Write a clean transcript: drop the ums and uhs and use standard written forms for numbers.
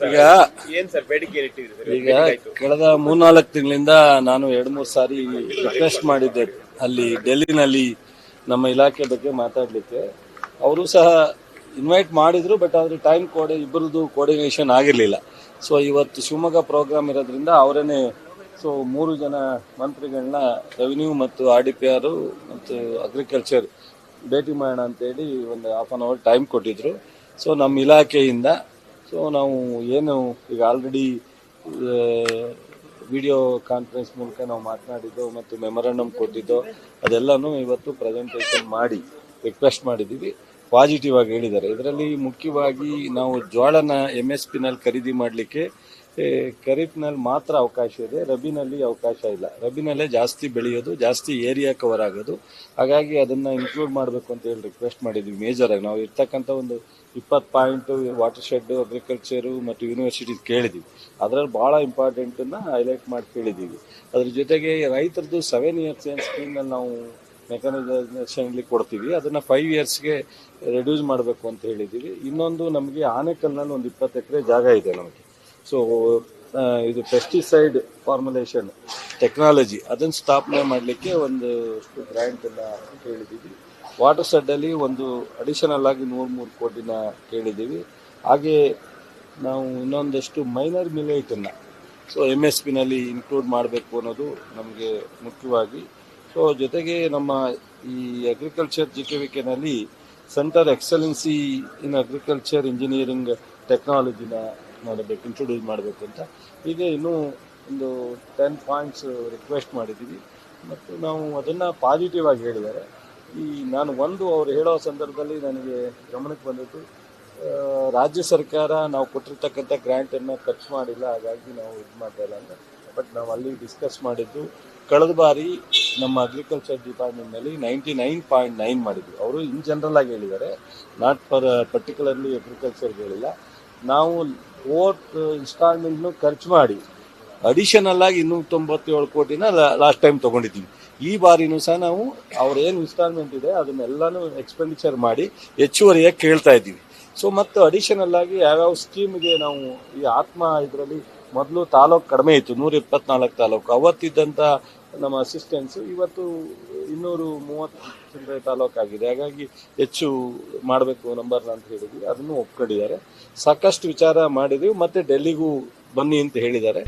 ಈಗ ಏನ್ ಸರ್ ಬೇಡಿಕೆ ಇಟ್ಟಿದ್ದೀರಿ? ಈಗ ಕಳೆದ 3-4 ತಿಂಗಳಿಂದ ನಾನು 2-3 ಸಾರಿ ರಿಕ್ವೆಸ್ಟ್ ಮಾಡಿದ್ದೆ ಅಲ್ಲಿ ಡೆಲ್ಲಿನಲ್ಲಿ ನಮ್ಮ ಇಲಾಖೆ ಬಗ್ಗೆ ಮಾತಾಡ್ಲಿಕ್ಕೆ. ಅವರು ಸಹ ಇನ್ವೈಟ್ ಮಾಡಿದ್ರು, ಬಟ್ ಆದ್ರೆ ಟೈಮ್ ಇಬ್ಬರದು ಕೋಆರ್ಡಿನೇಷನ್ ಆಗಿರ್ಲಿಲ್ಲ. ಸೊ ಇವತ್ತು ಶಿವಮೊಗ್ಗ ಪ್ರೋಗ್ರಾಮ್ ಇರೋದ್ರಿಂದ ಅವರೇನೆ 3 ಜನ ಮಂತ್ರಿಗಳನ್ನ ರೆವಿನ್ಯೂ ಮತ್ತು RDPR ಮತ್ತು ಅಗ್ರಿಕಲ್ಚರ್ ಭೇಟಿ ಮಾಡೋಣ ಅಂತೇಳಿ ಒಂದು ½ an hour ಟೈಮ್ ಕೊಟ್ಟಿದ್ರು. ಸೊ ನಮ್ಮ ಇಲಾಖೆಯಿಂದ ನಾವು ಏನು ಈಗ ಆಲ್ರೆಡಿ ವಿಡಿಯೋ ಕಾನ್ಫರೆನ್ಸ್ ಮೂಲಕ ನಾವು ಮಾತನಾಡಿದ್ದು ಮತ್ತು ಮೆಮೊರಂಡಮ್ ಕೊಟ್ಟಿದ್ದು ಅದೆಲ್ಲನೂ ಇವತ್ತು ಪ್ರೆಸೆಂಟೇಷನ್ ಮಾಡಿ ರಿಕ್ವೆಸ್ಟ್ ಮಾಡಿದ್ದೀವಿ. ಪಾಸಿಟಿವ್ ಆಗಿ ಹೇಳಿದ್ದಾರೆ. ಇದರಲ್ಲಿ ಮುಖ್ಯವಾಗಿ ನಾವು ಜೋಳನ MSP ನಲ್ಲಿ ಖರೀದಿ ಮಾಡಲಿಕ್ಕೆ ಖರೀಫ್ನಲ್ಲಿ ಮಾತ್ರ ಅವಕಾಶ ಇದೆ, ರಬಿನಲ್ಲಿ ಅವಕಾಶ ಇಲ್ಲ. ರಬಿನಲ್ಲೇ ಜಾಸ್ತಿ ಬೆಳೆಯೋದು, ಜಾಸ್ತಿ ಏರಿಯಾ ಕವರ್ ಆಗೋದು. ಹಾಗಾಗಿ ಅದನ್ನು ಇನ್ಕ್ಲೂಡ್ ಮಾಡಬೇಕು ಅಂತ ಹೇಳಿ ರಿಕ್ವೆಸ್ಟ್ ಮಾಡಿದ್ವಿ. ಮೇಜರ್ ಆಗಿ ನಾವು ಇರ್ತಕ್ಕಂಥ ಒಂದು 20 ಪಾಯಿಂಟ್ ವಾಟರ್ ಶೆಡ್, ಅಗ್ರಿಕಲ್ಚರು ಮತ್ತು ಯೂನಿವರ್ಸಿಟಿ ಕೇಳಿದ್ದೀವಿ. ಅದರಲ್ಲಿ ಭಾಳ ಇಂಪಾರ್ಟೆಂಟನ್ನು ಹೈಲೈಟ್ ಮಾಡಿ ಕೇಳಿದ್ದೀವಿ. ಅದ್ರ ಜೊತೆಗೆ ರೈತರದ್ದು 7 years ಏನು ಸ್ಕೀಮ್ನಲ್ಲಿ ನಾವು ಮೆಕಾನೈಸೇಷನ್ಲಿ ಕೊಡ್ತೀವಿ, ಅದನ್ನು 5 yearsಗೆ ರೆಡ್ಯೂಸ್ ಮಾಡಬೇಕು ಅಂತ ಹೇಳಿದ್ದೀವಿ. ಇನ್ನೊಂದು ನಮಗೆ ಆನೆಕಲ್ನಲ್ಲಿ ಒಂದು 20 ಎಕರೆ ಜಾಗ ಇದೆ ನಮಗೆ. ಸೊ ಇದು ಪೆಸ್ಟಿಸೈಡ್ ಫಾರ್ಮುಲೇಷನ್ ಟೆಕ್ನಾಲಜಿ ಅದನ್ನು ಸ್ಥಾಪನೆ ಮಾಡಲಿಕ್ಕೆ ಒಂದಷ್ಟು ಗ್ರ್ಯಾಂಟನ್ನು ಕೇಳಿದ್ದೀವಿ. ವಾಟರ್ ಶೆಡ್ಡಲ್ಲಿ ಒಂದು ಅಡಿಷನಲ್ ಆಗಿ 103 ಕೋಟಿನ ಕೇಳಿದ್ದೀವಿ. ಹಾಗೆ ನಾವು ಇನ್ನೊಂದಷ್ಟು ಮೈನರ್ ಮಿಲೇಟನ್ನು MSPನಲ್ಲಿ ಇನ್ಕ್ಲೂಡ್ ಮಾಡಬೇಕು ಅನ್ನೋದು ನಮಗೆ ಮುಖ್ಯವಾಗಿ. ಸೊ ಜೊತೆಗೆ ನಮ್ಮ ಈ ಅಗ್ರಿಕಲ್ಚರ್ GKVKನಲ್ಲಿ centre excellency in agriculture engineering ಟೆಕ್ನಾಲಜಿನ ಮಾಡಬೇಕು, ಇಂಟ್ರೊಡ್ಯೂಸ್ ಮಾಡಬೇಕು ಅಂತ ಹೀಗೆ ಇನ್ನೂ ಒಂದು 10 ಪಾಯಿಂಟ್ಸ್ ರಿಕ್ವೆಸ್ಟ್ ಮಾಡಿದ್ದೀವಿ. ಮತ್ತು ನಾವು ಅದನ್ನು ಪಾಸಿಟಿವ್ ಆಗಿ ಹೇಳಿದ್ದಾರೆ. ನಾನು ಅವ್ರು ಹೇಳೋ ಸಂದರ್ಭದಲ್ಲಿ ನನಗೆ ಗಮನಕ್ಕೆ ಬಂದಿತ್ತು, ರಾಜ್ಯ ಸರ್ಕಾರ ನಾವು ಕೊಟ್ಟಿರ್ತಕ್ಕಂಥ ಗ್ರ್ಯಾಂಟನ್ನು ಖರ್ಚು ಮಾಡಿಲ್ಲ, ಹಾಗಾಗಿ ನಾವು ಇದು ಮಾಡ್ತಾ ಇಲ್ಲ ಅಂತ. ಬಟ್ ನಾವು ಅಲ್ಲಿ ಡಿಸ್ಕಸ್ ಮಾಡಿದ್ದು ಕಳೆದ ಬಾರಿ ನಮ್ಮ ಅಗ್ರಿಕಲ್ಚರ್ ಡಿಪಾರ್ಟ್ಮೆಂಟ್ನಲ್ಲಿ 99.9 ಮಾಡಿದ್ವಿ. ಅವರು ಇನ್ ಜನರಲ್ ಆಗಿ ಹೇಳಿದ್ದಾರೆ, ನಾಟ್ ಫಾರ್ ಪರ್ಟಿಕ್ಯುಲರ್ಲಿ ಅಗ್ರಿಕಲ್ಚರ್ಗೆ ಹೇಳಿಲ್ಲ. ನಾವು 4 ಇನ್ಸ್ಟಾಲ್ಮೆಂಟ್ನು ಖರ್ಚು ಮಾಡಿ ಅಡಿಷನಲ್ ಆಗಿ 297 ಕೋಟಿನ ಲಾಸ್ಟ್ ಟೈಮ್ ತೊಗೊಂಡಿದ್ದೀವಿ. ಈ ಬಾರಿನೂ ಸಹ ನಾವು ಅವ್ರೇನು ಇನ್ಸ್ಟಾಲ್ಮೆಂಟ್ ಇದೆ ಅದನ್ನೆಲ್ಲನೂ ಎಕ್ಸ್ಪೆಂಡಿಚರ್ ಮಾಡಿ ಹೆಚ್ಚುವರಿಯಾಗಿ ಕೇಳ್ತಾ ಇದ್ದೀವಿ. ಸೊ ಮತ್ತು ಅಡಿಷನಲ್ ಆಗಿ ಯಾವ್ಯಾವ ಸ್ಕೀಮ್ಗೆ ನಾವು ಈ ಆತ್ಮ ಇದರಲ್ಲಿ ಮೊದಲು ತಾಲೂಕು ಕಡಿಮೆ ಇತ್ತು, 124 ತಾಲೂಕು ಅವತ್ತಿದ್ದಂಥ ನಮ್ಮ ಅಸಿಸ್ಟೆನ್ಸು ಇವತ್ತು 230 ತಾಲೂಕಾಗಿದೆ. ಹಾಗಾಗಿ ಹೆಚ್ಚು ಮಾಡಬೇಕು ನಂಬರ್ನ ಅಂತ ಹೇಳಿದ್ವಿ, ಅದನ್ನು ಒಪ್ಕೊಂಡಿದ್ದಾರೆ. ಸಾಕಷ್ಟು ವಿಚಾರ ಮಾಡಿದ್ದೀವಿ. ಮತ್ತು ಡೆಲ್ಲಿಗೂ ಬನ್ನಿ ಅಂತ ಹೇಳಿದ್ದಾರೆ.